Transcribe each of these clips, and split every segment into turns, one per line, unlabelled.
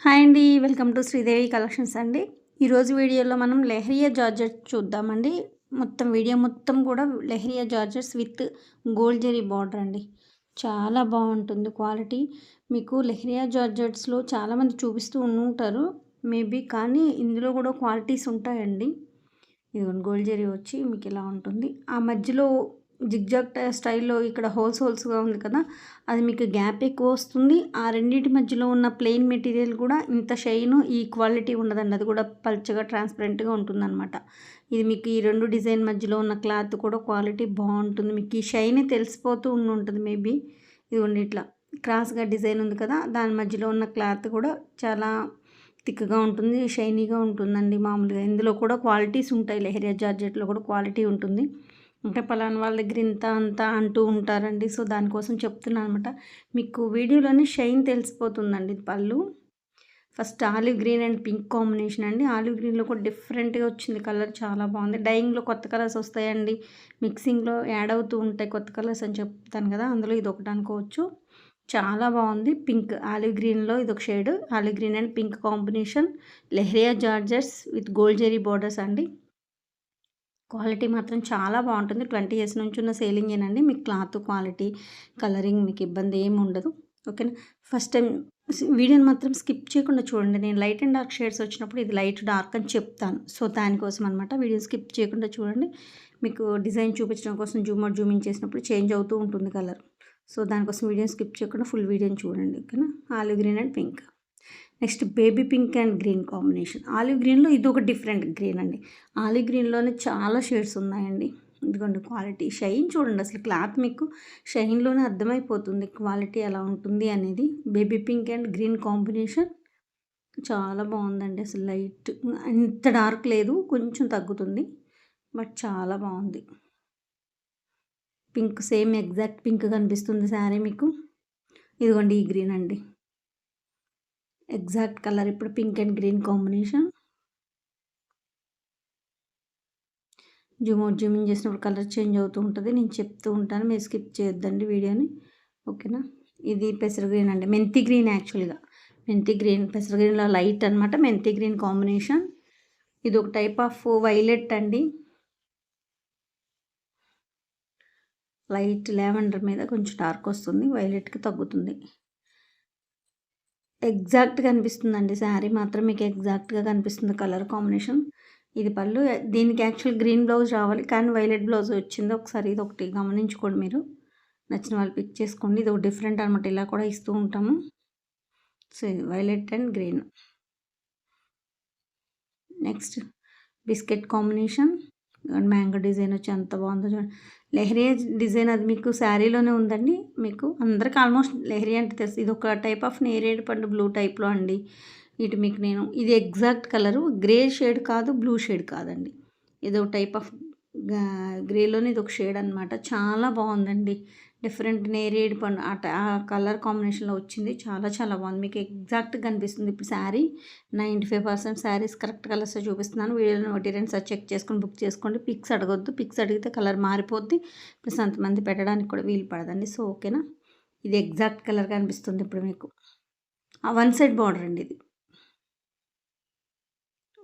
Hi అండి. Welcome to Sridevi collections అండి. ఈరోజు వీడియోలో మనం లెహరియా జార్జెట్ చూద్దామండి. వీడియో మొత్తం కూడా lehariya georgettes with gold zari border అండి. చాలా బాగుంటుంది క్వాలిటీ. మీకు లెహరియా జార్జెట్స్లో చాలామంది చూపిస్తూ ఉంటారు మేబీ, కానీ ఇందులో కూడా క్వాలిటీస్ ఉంటాయండి. ఇదిగోండి గోల్డ్ జరీ వచ్చి మీకు ఇలా ఉంటుంది. ఆ మధ్యలో జిగ్జాగ్ స్టైల్లో ఇక్కడ హోల్స్గా ఉంది కదా, అది మీకు గ్యాప్ ఎక్కువ వస్తుంది. ఆ రెండింటి మధ్యలో ఉన్న ప్లెయిన్ మెటీరియల్ కూడా ఇంత షైన్ ఈ క్వాలిటీ ఉండదండి. అది కూడా పల్చగా ట్రాన్స్పరెంట్గా ఉంటుందన్నమాట. ఇది మీకు ఈ రెండు డిజైన్ మధ్యలో ఉన్న క్లాత్ కూడా క్వాలిటీ బాగుంటుంది. మీకు ఈ షైన్ తెలిసిపోతూ ఉంటుంది మేబీ. ఇదిగోండి ఇట్లా క్రాస్గా డిజైన్ ఉంది కదా, దాని మధ్యలో ఉన్న క్లాత్ కూడా చాలా థిక్గా ఉంటుంది, షైనీగా ఉంటుందండి. మామూలుగా ఇందులో కూడా క్వాలిటీస్ ఉంటాయి. లెహరియా జార్జెట్లో కూడా క్వాలిటీ ఉంటుంది. అంటే పలానా వాళ్ళ దగ్గర ఇంత అంత అంటూ ఉంటారండి. సో దానికోసం చెప్తున్నాను అనమాట. మీకు వీడియోలోనే షైన్ తెలిసిపోతుందండి. పళ్ళు first olive green and pink combination అండి. ఆలివ్ గ్రీన్లో కూడా డిఫరెంట్గా వచ్చింది కలర్, చాలా బాగుంది. డైయింగ్లో కొత్త కలర్స్ వస్తాయండి, మిక్సింగ్లో యాడ్ అవుతూ ఉంటాయి కొత్త కలర్స్ అని చెప్తాను కదా, అందులో ఇది ఒకటి అనుకోవచ్చు. చాలా బాగుంది. పింక్ ఆలివ్ గ్రీన్లో ఇది ఒక shade, olive green and pink combination. Lehariya georgettes with gold zari borders అండి. క్వాలిటీ మాత్రం చాలా బాగుంటుంది. 20 ఇయర్స్ నుంచి ఉన్న సేలింగేనండి. మీకు క్లాత్ క్వాలిటీ, కలరింగ్ మీకు ఇబ్బంది ఏమి ఉండదు. ఓకేనా. ఫస్ట్ టైం వీడియోని మాత్రం స్కిప్ చేయకుండా చూడండి. నేను లైట్ అండ్ డార్క్ షేడ్స్ వచ్చినప్పుడు ఇది లైట్ డార్క్ అని చెప్తాను. సో దానికోసం అనమాట. వీడియో స్కిప్ చేయకుండా చూడండి. మీకు డిజైన్ చూపించడం కోసం జూమ్ అవుట్ జూమ్ ఇన్ చేసినప్పుడు చేంజ్ అవుతూ ఉంటుంది కలర్. సో దానికోసం వీడియోని స్కిప్ చేయకుండా ఫుల్ వీడియోని చూడండి. ఓకేనా. Olive green and pink. Next baby pink and green combination. Olive గ్రీన్లో ఇది ఒక డిఫరెంట్ గ్రీన్ అండి. ఆలివ్ గ్రీన్లోనే చాలా షేడ్స్ ఉన్నాయండి. ఇదిగోండి క్వాలిటీ, షైన్ చూడండి. అసలు క్లాత్ మీకు షైన్లోనే అర్థమైపోతుంది క్వాలిటీ ఎలా ఉంటుంది అనేది. Baby pink and green combination చాలా బాగుందండి. అసలు లైట్ అంత డార్క్ లేదు, కొంచెం తగ్గుతుంది, బట్ చాలా బాగుంది. పింక్ సేమ్ ఎగ్జాక్ట్ పింక్ కనిపిస్తుంది శారీ మీకు. ఇదిగోండి ఈ గ్రీన్ అండి, ఎగ్జాక్ట్ కలర్ ఇప్పుడు pink and green combination. Zoom out Zoom in చేసినప్పుడు కలర్ చేంజ్ అవుతూ ఉంటుంది, నేను చెప్తూ ఉంటాను, మీరు స్కిప్ చేయొద్దండి వీడియోని. ఓకేనా. ఇది పెసర గ్రీన్ అండి, మెంతి గ్రీన్ యాక్చువల్గా. మెంతి గ్రీన్, పెసర గ్రీన్లో లైట్ అనమాట, మెంతి గ్రీన్ కాంబినేషన్. ఇది ఒక టైప్ ఆఫ్ వైలెట్ అండి. లైట్ లావెండర్ మీద కొంచెం డార్క్ వస్తుంది, వైలెట్కి తగ్గుతుంది. ఎగ్జాక్ట్గా కనిపిస్తుందండి శారీ మాత్రం, మీకు ఎగ్జాక్ట్గా కనిపిస్తుంది కలర్ కాంబినేషన్. ఇది పళ్ళు. దీనికి యాక్చువల్ గ్రీన్ బ్లౌజ్ రావాలి, కానీ వైలెట్ బ్లౌజ్ వచ్చింది. ఒకసారి ఇది ఒకటి గమనించుకోండి మీరు. నచ్చిన వాళ్ళు పిక్ చేసుకోండి. ఇది ఒక డిఫరెంట్ అనమాట, ఇలా కూడా ఇస్తూ ఉంటాము. సో ఇది violet and green. Next biscuit combination. Mango design వచ్చి ఎంత బాగుందో చూడండి. లెహరియా డిజైన్ అది మీకు శారీలోనే ఉందండి. మీకు అందరికి ఆల్మోస్ట్ లెహరియా అంటే తెలుసు. ఇది ఒక టైప్ ఆఫ్ నేరేడు పండు బ్లూ టైప్లో అండి. ఇటు మీకు నేను ఇది ఎగ్జాక్ట్ కలరు గ్రే షేడ్ కాదు, బ్లూ షేడ్ కాదండి. ఇది ఒక టైప్ ఆఫ్ గ్రేలోనే ఇది ఒక షేడ్ అనమాట. చాలా బాగుందండి. డిఫరెంట్ నేరేడు పండు ఆ కలర్ కాంబినేషన్లో వచ్చింది. చాలా చాలా బాగుంది. మీకు ఎగ్జాక్ట్గా కనిపిస్తుంది. ఇప్పుడు శారీ 95% శారీస్ కరెక్ట్ కలర్స్ చూపిస్తున్నాను. వీడియోలో ఒకటి రెండు సార్ చెక్ చేసుకొని బుక్ చేసుకోండి. పిక్స్ అడగొద్దు, పిక్స్ అడిగితే కలర్ మారిపోద్ది, ప్లస్ అంతమంది పెట్టడానికి కూడా వీలు పడదండి. సో ఓకేనా. ఇది ఎగ్జాక్ట్ కలర్ కనిపిస్తుంది ఇప్పుడు మీకు. వన్ సైడ్ బార్డర్ అండి ఇది.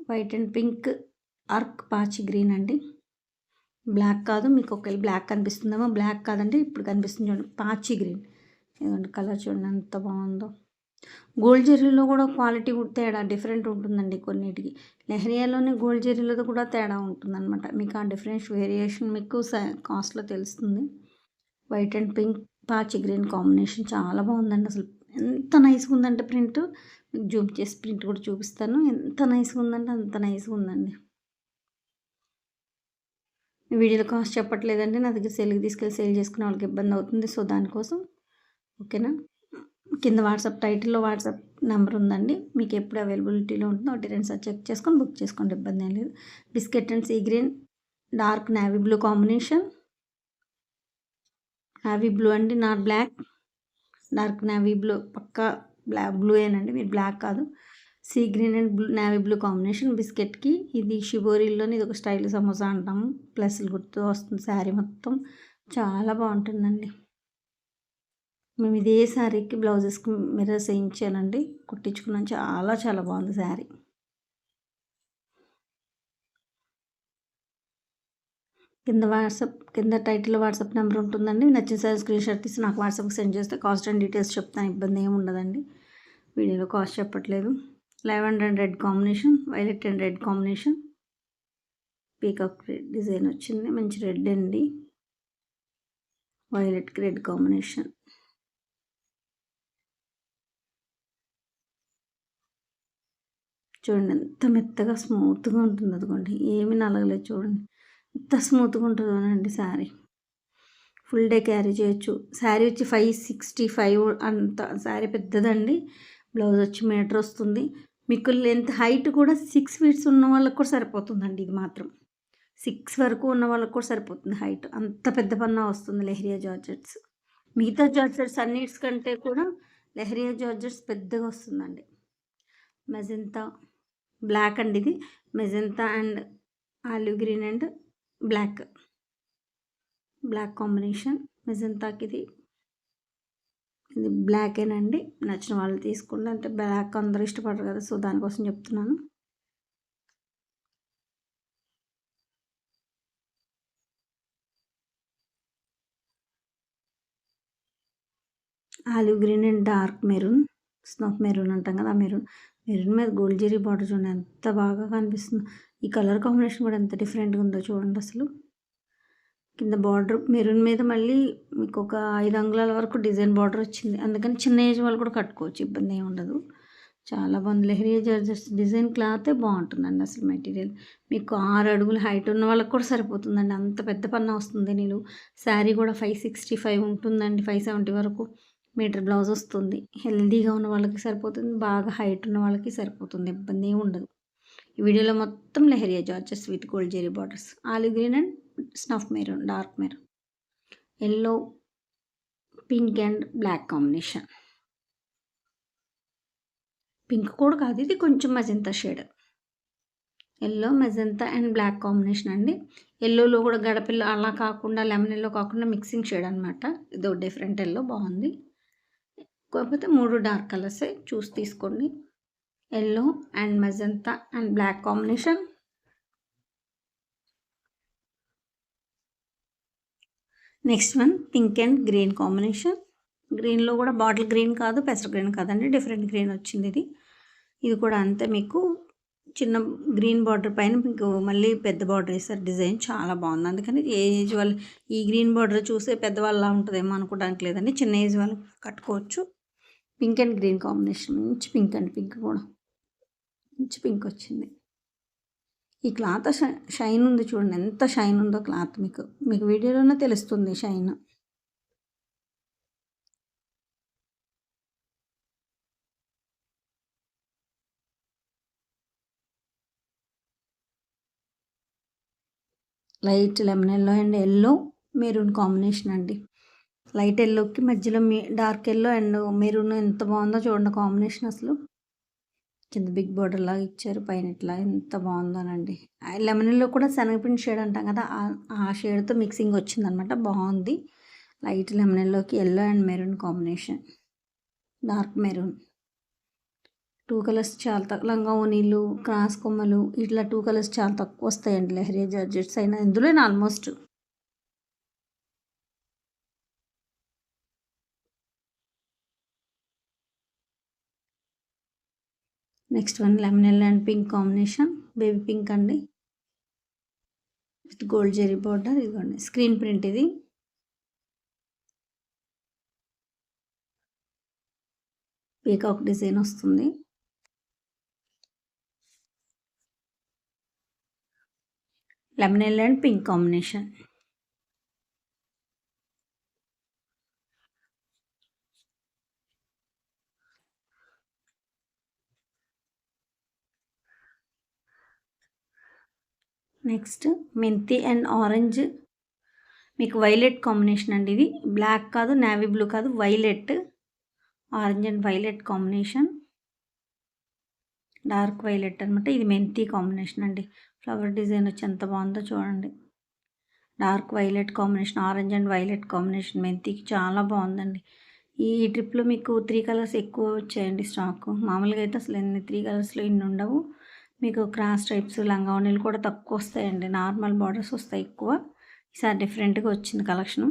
వైట్ అండ్ పింక్ ఆర్క్ పాచి గ్రీన్ అండి. బ్లాక్ కాదు, మీకు ఒకవేళ బ్లాక్ కనిపిస్తుందేమో, బ్లాక్ కాదండి, ఇప్పుడు కనిపిస్తుంది చూడండి పాచి గ్రీన్. ఇదండి కలర్ చూడండి ఎంత బాగుందో. గోల్డ్ జెర్రీలో కూడా క్వాలిటీ తేడా డిఫరెంట్ ఉంటుందండి కొన్నిటికి. లెహరియాలోనే గోల్డ్ జెర్రీలో కూడా తేడా ఉంటుందన్నమాట. మీకు ఆ డిఫరెన్స్ వేరియేషన్ మీకు కాస్ట్లో తెలుస్తుంది. వైట్ అండ్ పింక్ పాచి గ్రీన్ కాంబినేషన్ చాలా బాగుందండి. అసలు ఎంత నైస్గా ఉందంటే ప్రింట్, మీకు జూమ్ చేసి ప్రింట్ కూడా చూపిస్తాను. ఎంత నైస్గా ఉందంటే అంత నైస్గా ఉందండి. వీడియోలో కాస్ట్ చెప్పట్లేదండి, నా దగ్గర సేల్కి తీసుకెళ్ళి సేల్ చేసుకునే వాళ్ళకి ఇబ్బంది అవుతుంది. సో దానికోసం. ఓకేనా. కింద వాట్సాప్ టైటిల్లో వాట్సాప్ నెంబర్ ఉందండి, మీకు ఎప్పుడు అవైలబిలిటీలో ఉంటుందో ఒకటి రెండు సార్ చెక్ చేసుకొని బుక్ చేసుకోండి, ఇబ్బంది ఏం లేదు. Biscuit and sea green dark navy blue combination. Navy blue అండి, not black. Dark navy blue, పక్కా బ్లాక్ బ్లూ ఏనండి, మీరు బ్లాక్ కాదు. Sea green and blue navy blue combination. బిస్కెట్కి ఇది షిబోరీలోని ఇది ఒక స్టైల్ సమోసా అంటాము, ప్లస్లు గుర్తు వస్తుంది శారీ మొత్తం. చాలా బాగుంటుందండి. మేము ఇదే శారీకి బ్లౌజెస్కి మిర్రర్స్ వేయించానండి, కుట్టించుకున్నాను. చాలా బాగుంది శారీ. కింద టైటిల్ వాట్సాప్ నెంబర్ ఉంటుందండి. నచ్చిన సారీ స్క్రీన్ షాట్ తీసి నాకు వాట్సాప్కి సెండ్ చేస్తే కాస్ట్ అండ్ డీటెయిల్స్ చెప్తాను. ఇబ్బంది ఏమి ఉండదండి. వీడియోలో కాస్ట్ చెప్పట్లేదు. Lavender and red combination, violet and red combination, peacock design వచ్చింది. మంచి రెడ్ అండి, వైలెట్కి రెడ్ కాంబినేషన్. చూడండి ఎంత మెత్తగా స్మూత్గా ఉంటుంది. అదిగోండి ఏమి నలగలేదు. చూడండి ఎంత స్మూత్గా ఉంటుందో అండి శారీ. ఫుల్ డే క్యారీ చేయొచ్చు. శారీ వచ్చి 565 అంత శారీ పెద్దదండి. బ్లౌజ్ వచ్చి మీటర్ వస్తుంది. మీకు లెంత్ హైట్ కూడా 6 ఫీట్స్ ఉన్న వాళ్ళకి కూడా సరిపోతుందండి. ఇది మాత్రం 6 వరకు ఉన్న వాళ్ళకి కూడా సరిపోతుంది హైట్. అంత పెద్ద పన్నా వస్తుంది లెహరియా జార్జెట్స్. మిగతా జార్జెట్స్ అన్నిటికంటే కంటే కూడా లెహరియా జార్జెట్స్ పెద్దగా వస్తుందండి. మెజెంతా బ్లాక్ అండి, ఇది magenta and olive green and black combination. మెజెంతాకి ఇది బ్లాకేనండి. నచ్చిన వాళ్ళు తీసుకోండి. అంటే బ్లాక్ అందరూ ఇష్టపడరు కదా, సో దానికోసం చెప్తున్నాను. Olive green and dark maroon, snuff maroon అంటాం కదా, ఆ మెరూన్ మీద గోల్డ్ జెరీ బార్డర్ చూడండి ఎంత బాగా కనిపిస్తుంది. ఈ కలర్ కాంబినేషన్ కూడా ఎంత డిఫరెంట్గా ఉందో చూడండి అసలు. కింద బార్డర్ మెరూన్ మీద మళ్ళీ మీకు ఒక 5 అంగుళాల వరకు డిజైన్ బార్డర్ వచ్చింది. అందుకని చిన్న ఏజ్ వాళ్ళు కూడా కట్టుకోవచ్చు, ఇబ్బంది ఏమి ఉండదు. చాలా బాగుంది. లెహరియా జార్జెట్స్ డిజైన్ క్లాతే బాగుంటుందండి. అసలు మెటీరియల్ మీకు 6 అడుగులు హైట్ ఉన్న వాళ్ళకి కూడా సరిపోతుందండి. అంత పెద్ద పన్నా వస్తుంది. నేను శారీ కూడా 565 ఉంటుందండి, 570 వరకు మీటర్ బ్లౌజ్ వస్తుంది. హెల్దీగా ఉన్న వాళ్ళకి సరిపోతుంది, బాగా హైట్ ఉన్న వాళ్ళకి సరిపోతుంది, ఇబ్బంది ఏమి ఉండదు. ఈ వీడియోలో మొత్తం lehariya georgettes with gold zari borders, olive green and snuff maroon, dark maroon, yellow, pink and black combination. Pink కూడా కాదు, ఇది కొంచెం magenta shade. Yellow, magenta and black combination అండి. ఎల్లోలో కూడా గడపిల్లో అలా కాకుండా లెమన్ ఎల్లో కాకుండా మిక్సింగ్ షేడ్ అనమాట. ఇదో డిఫరెంట్ ఎల్లో బాగుంది. కాకపోతే 3 డార్క్ కలర్సే చూసి తీసుకోండి. Yellow and magenta and black combination. Next one pink and green combination. గ్రీన్లో కూడా బాటిల్ గ్రీన్ కాదు, పెసర గ్రీన్ కాదండి, డిఫరెంట్ గ్రీన్ వచ్చింది ఇది. ఇది కూడా అంతే, మీకు చిన్న గ్రీన్ బార్డర్ పైన మీకు మళ్ళీ పెద్ద బార్డర్ వేస్తారు. డిజైన్ చాలా బాగుంది. అందుకని ఏజ్ వాళ్ళు ఈ గ్రీన్ బార్డర్ చూసే పెద్దవాళ్ళలా ఉంటుందేమో అనుకోవడానికి లేదండి, చిన్న ఏజ్ వాళ్ళు కట్టుకోవచ్చు. పింక్ అండ్ గ్రీన్ కాంబినేషన్, మంచి పింక్ అండ్ పింక్ కూడా మంచి పింక్ వచ్చింది. ఈ క్లాత్ షైన్ ఉంది చూడండి, ఎంత షైన్ ఉందో క్లాత్. మీకు వీడియోలోనే తెలుస్తుంది shine. Light lemon yellow and yellow maroon combination అండి. లైట్ ఎల్లోకి మధ్యలో డార్క్ ఎల్లో అండ్ మెరూన్ ఎంత బాగుందో చూడండి కాంబినేషన్. అసలు కింద బిగ్ బార్డర్ లాగా ఇచ్చారు, పైన ఇట్లా ఎంత బాగుందోనండి. లెమన్ ఎల్లో కూడా శనగపిండి షేడ్ అంటాం కదా, ఆ షేడ్తో మిక్సింగ్ వచ్చిందనమాట, బాగుంది. లైట్ లెమన్ ఎల్లోకి yellow and maroon combination, dark maroon. 2 colours చాలా తక్కువ. లంగా ఓనీలు, క్రాస్ కొమ్మలు, ఇట్లా 2 కలర్స్ చాలా తక్కువ వస్తాయండి లెహరియా జార్జెట్స్ అయినా ఇందులోనే almost. Next one lemon yellow and pink combination, baby pink అండి విత్ గోల్డ్ జెరీ బార్డర్. ఇదిగోండి స్క్రీన్ ప్రింట్, ఇది పీకాక్ డిజైన్ వస్తుంది. Lemon yellow and pink combination. Next మెంతి అండ్ ఆరెంజ్, మీకు వైలెట్ కాంబినేషన్ అండి. ఇది బ్లాక్ కాదు, నేవీ బ్లూ కాదు, violet, orange and violet combination, dark violet అనమాట. ఇది మెంతి కాంబినేషన్ అండి. ఫ్లవర్ డిజైన్ వచ్చి ఎంత బాగుందో చూడండి. Dark violet combination, orange and violet combination మెంతికి చాలా బాగుందండి. ఈ ట్రిప్లో మీకు 3 కలర్స్ ఎక్కువ వచ్చాయండి స్టాక్. మామూలుగా అయితే అసలు 3 కలర్స్లో ఇన్ని ఉండవు. మీకు క్రాస్ టైప్స్ లంగా ఓణీలు కూడా తక్కువ వస్తాయండి. నార్మల్ బార్డర్స్ వస్తాయి ఎక్కువ. ఈసారి డిఫరెంట్గా వచ్చింది కలెక్షను.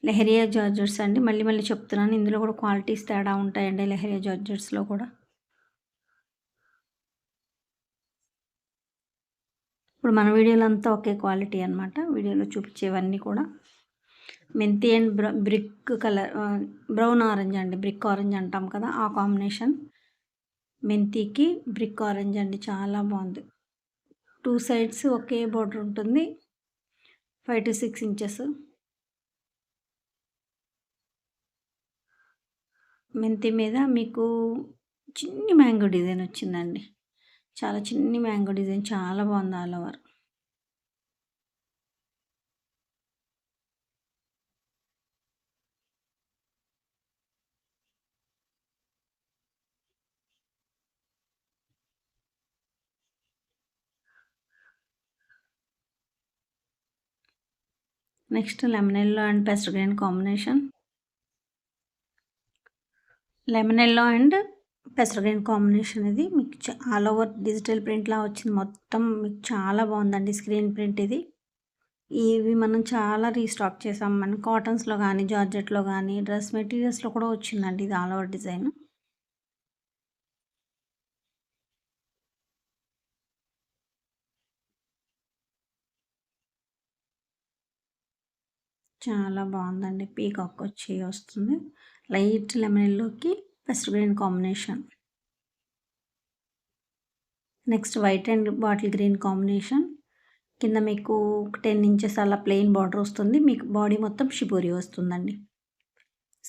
లెహరియా జార్జెట్స్ అండి. మళ్ళీ మళ్ళీ చెప్తున్నాను, ఇందులో కూడా క్వాలిటీస్ తేడా ఉంటాయండి లెహరియా జార్జెట్స్లో కూడా. ఇప్పుడు మన వీడియోలో అంతా ఒకే క్వాలిటీ అనమాట. వీడియోలో చూపించేవన్నీ కూడా మెంతి and brick colour, brown orange అండి, బ్రిక్ ఆరెంజ్ అంటాం కదా ఆ కాంబినేషన్. మెంతికి బ్రిక్ ఆరెంజ్ అండి, చాలా బాగుంది. 2 సైడ్స్ ఒకే బోర్డర్ ఉంటుంది, 5 to 6 ఇంచెస్. మెంతి మీద మీకు చిన్ని మ్యాంగో డిజైన్ వచ్చిందండి. చాలా చిన్ని మ్యాంగో డిజైన్, చాలా బాగుంది all over. Next lemon yellow and pester green combination. Lemon yellow and pester green combination ఇది మీకు ఆల్ ఓవర్ డిజిటల్ ప్రింట్లా వచ్చింది మొత్తం. మీకు చాలా బాగుందండి స్క్రీన్ ప్రింట్ ఇది. ఇవి మనం చాలా రీస్టాక్ చేసాం. మనం కాటన్స్లో కానీ, జార్జెట్లో కానీ, డ్రెస్ మెటీరియల్స్లో కూడా వచ్చిందండి ఇది ఆల్ ఓవర్ డిజైన్. చాలా బాగుందండి. పీకాక్ వచ్చి వస్తుంది. లైట్ లెమన్ ఎల్లోకి pester green combination. Next white and bottle green combination. కింద మీకు 10 ఇంచెస్ అలా ప్లెయిన్ బార్డర్ వస్తుంది. మీకు బాడీ మొత్తం షిబోరి వస్తుందండి.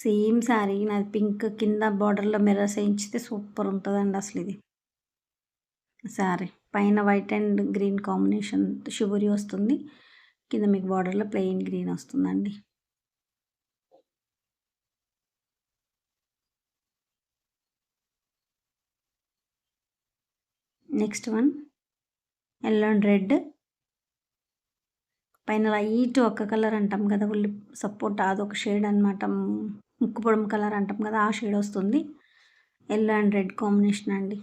సేమ్ శారీ నాది పింక్, కింద బార్డర్లో మిర్రర్స్ వేయించితే సూపర్ ఉంటుందండి అసలు ఇది శారీ. పైన white and green combination shibori వస్తుంది, కింద మీకు బార్డర్లో ప్లెయిన్ గ్రీన్ వస్తుందండి. Next one yellow and red. పైన లైట్ ఒక్క కలర్ అంటాం కదా, ఉల్లి సపోర్ట్ అదొక షేడ్ అనమాట. ముక్కు పొడము కలర్ అంటాం కదా, ఆ షేడ్ వస్తుంది. ఎల్లో అండ్ రెడ్ కాంబినేషన్ అండి.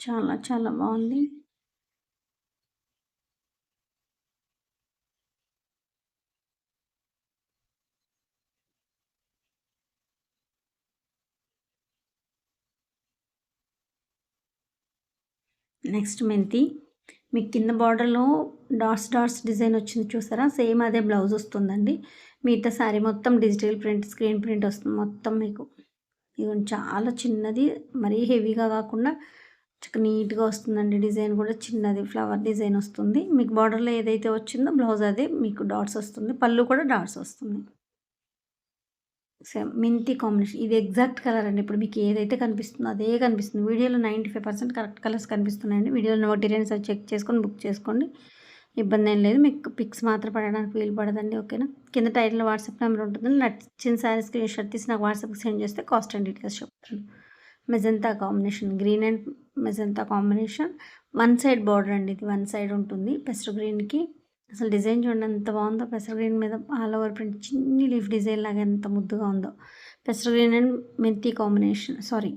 చాలా చాలా బాగుంది. నెక్స్ట్ మెంతి. మీకు కింద బార్డర్లో డాట్స్ డిజైన్ వచ్చింది చూసారా, సేమ్ అదే బ్లౌజ్ వస్తుందండి. మిగతా శారీ మొత్తం డిజిటల్ ప్రింట్, స్క్రీన్ ప్రింట్ వస్తుంది మొత్తం మీకు. ఇది చాలా చిన్నది, మరీ హెవీగా కాకుండా నీట్గా వస్తుందండి. డిజైన్ కూడా చిన్నది ఫ్లవర్ డిజైన్ వస్తుంది. మీకు బార్డర్లో ఏదైతే వచ్చిందో బ్లౌజ్ అదే మీకు డాట్స్ వస్తుంది, పళ్ళు కూడా డాట్స్ వస్తుంది. సేమ్ మెంతి కాంబినేషన్. ఇది ఎగ్జాక్ట్ కలర్ అండి. ఇప్పుడు మీకు ఏదైతే కనిపిస్తుందో అదే కనిపిస్తుంది. వీడియోలో 95% కరెక్ట్ కలర్స్ కనిపిస్తున్నాయండి. వీడియోలో నోటీరియన్స్ అది చెక్ చేసుకొని బుక్ చేసుకోండి, ఇబ్బంది ఏం లేదు. మీకు పిక్స్ మాత్రం పడడానికి వీలు పడదండి, ఓకేనా. కింద టైటిల్ వాట్సాప్ నెంబర్ ఉంటుంది. నచ్చిన శారీ స్క్రీన్ షాట్ తీసి నాకు వాట్సాప్కి సెండ్ చేస్తే కాస్ట్ అండ్ డీటెయిల్స్ చెప్తాను. Magenta combination, green and magenta combination. One side border అండి, ఇది వన్ సైడ్ ఉంటుంది. పెస్టర్ గ్రీన్కి అసలు డిజైన్ చూడండి ఎంత బాగుందో. పెసర్ గ్రీన్ మీద ఆల్ ఓవర్ ప్రింట్ చిన్ని లీఫ్ డిజైన్ లాగా ఎంత ముద్దుగా ఉందో. పెసర్ గ్రీన్ అండ్ మెంతి combination, sorry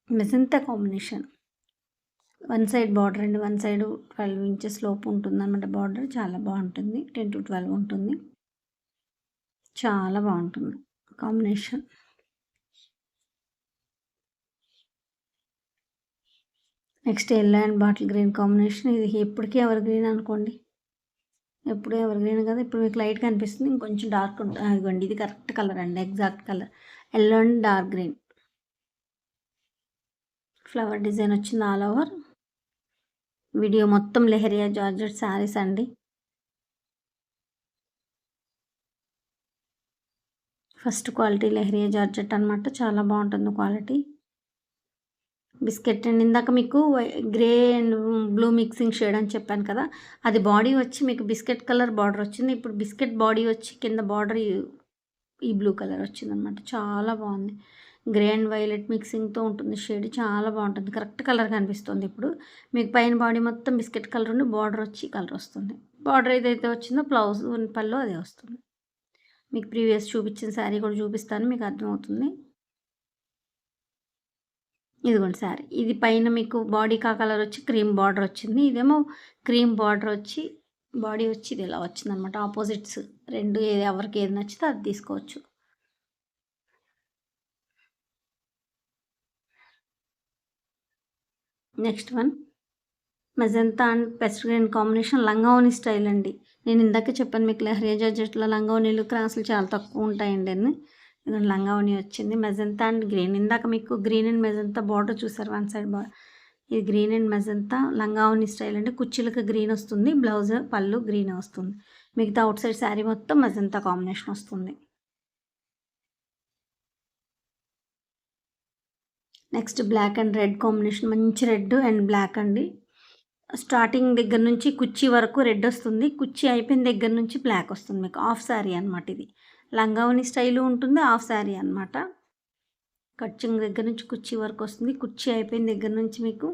magenta combination. One side border అండి, వన్ సైడ్ 12 ఇంచెస్ లోపు ఉంటుంది అనమాట బార్డర్. చాలా బాగుంటుంది, 10 to 12 ఉంటుంది. చాలా బాగుంటుంది combination. Next yellow and bottle green combination. ఇది ఎప్పటికీ ఎవర్ గ్రీన్ అనుకోండి, ఎప్పుడు ఎవర్ గ్రీన్ కదా. ఇప్పుడు మీకు లైట్ కనిపిస్తుంది, ఇంకొంచెం డార్క్ ఉంటుంది. ఇదిగోండి ఇది కరెక్ట్ కలర్ అండి, exact colour. Yellow and dark green flower design వచ్చింది ఆల్ ఓవర్. వీడియో మొత్తం లెహరియా జార్జెట్ శారీస్ అండి. ఫస్ట్ క్వాలిటీ లెహరియా జార్జెట్ అనమాట, చాలా బాగుంటుంది క్వాలిటీ. బిస్కెట్ అండ్ ఇందాక మీకు grey and blue mixing shade అని చెప్పాను కదా, అది బాడీ వచ్చి మీకు బిస్కెట్ కలర్ బార్డర్ వచ్చింది. ఇప్పుడు బిస్కెట్ బాడీ వచ్చి కింద బార్డర్ ఈ బ్లూ కలర్ వచ్చిందనమాట. చాలా బాగుంది. గ్రే అండ్ వైలెట్ మిక్సింగ్తో ఉంటుంది షేడ్. చాలా బాగుంటుంది. కరెక్ట్ కలర్ కనిపిస్తుంది ఇప్పుడు. మీకు పైన బాడీ మొత్తం బిస్కెట్ కలర్ ఉండి బార్డర్ వచ్చి కలర్ వస్తుంది. బార్డర్ ఏదైతే వచ్చిందో బ్లౌజ్ పళ్ళు అదే వస్తుంది. మీకు ప్రీవియస్ చూపించిన శారీ కూడా చూపిస్తాను, మీకు అర్థమవుతుంది. ఇదిగోండి శారీ. ఇది పైన మీకు బాడీ కలర్ వచ్చి క్రీమ్ బార్డర్ వచ్చింది. ఇదేమో క్రీమ్ బార్డర్ వచ్చి బాడీ వచ్చి ఇది ఇలా వచ్చిందనమాట. ఆపోజిట్స్ రెండు ఎవరికి ఏది నచ్చితే అది తీసుకోవచ్చు. Next one magenta and pest green combination లంగావోని స్టైల్ అండి. నేను ఇందాక చెప్పాను మీకు లెహరియా జార్జెట్లో లంగావోనీలు క్రాసులు చాలా తక్కువ ఉంటాయండి అని. ఇదిగోండి లంగావోని వచ్చింది మెజంతా అండ్ గ్రీన్. ఇందాక మీకు గ్రీన్ అండ్ మెజంతా బార్డర్ చూసారు వన్ సైడ్ బార్డర్. ఇది గ్రీన్ అండ్ మెజంతా లంగావోని స్టైల్ అంటే కుర్చీలకు గ్రీన్ వస్తుంది, బ్లౌజ్ పళ్ళు గ్రీన్ వస్తుంది. మిగతా అవుట్ సైడ్ శారీ మొత్తం మెజంతా కాంబినేషన్ వస్తుంది. Next black and red combination, మంచి రెడ్ అండ్ బ్లాక్ అండి. స్టార్టింగ్ దగ్గర నుంచి కుర్చీ వరకు రెడ్ వస్తుంది, కుర్చీ అయిపోయిన దగ్గర నుంచి బ్లాక్ వస్తుంది. మీకు హాఫ్ శారీ అనమాట ఇది. లంగావని స్టైలు ఉంటుంది, హాఫ్ శారీ అనమాట. కట్చింగ్ దగ్గర నుంచి కుర్చీ వరకు వస్తుంది, కుర్చీ అయిపోయిన దగ్గర నుంచి మీకు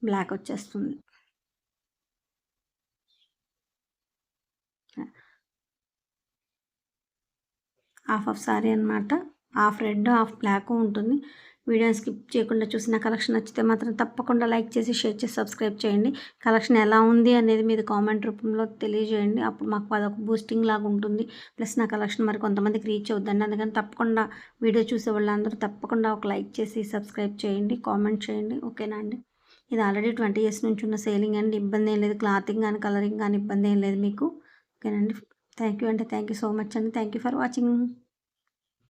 బ్లాక్ వచ్చేస్తుంది. హాఫ్ శారీ అనమాట. హాఫ్ రెడ్ హాఫ్ బ్లాక్ ఉంటుంది. వీడియోని స్కిప్ చేయకుండా చూసిన కలెక్షన్ నచ్చితే మాత్రం తప్పకుండా లైక్ చేసి షేర్ చేసి సబ్స్క్రైబ్ చేయండి. కలెక్షన్ ఎలా ఉంది అనేది మీరు కామెంట్ రూపంలో తెలియజేయండి. అప్పుడు మాకు అదొక బూస్టింగ్ లాగా ఉంటుంది. ప్లస్ నా కలెక్షన్ మరి కొంతమందికి రీచ్ అవుద్దండి. అందుకని తప్పకుండా వీడియో చూసే వాళ్ళందరూ తప్పకుండా ఒక లైక్ చేసి సబ్స్క్రైబ్ చేయండి, కామెంట్ చేయండి. ఓకేనా అండి. ఇది ఆల్రెడీ 20 years నుంచి ఉన్న సేలింగ్ అండి. ఇబ్బంది ఏం లేదు. క్లాతింగ్ కానీ కలరింగ్ కానీ ఇబ్బంది ఏం లేదు మీకు. ఓకేనండి. థ్యాంక్ యూ సో మచ్ అండి. Thank you for watching.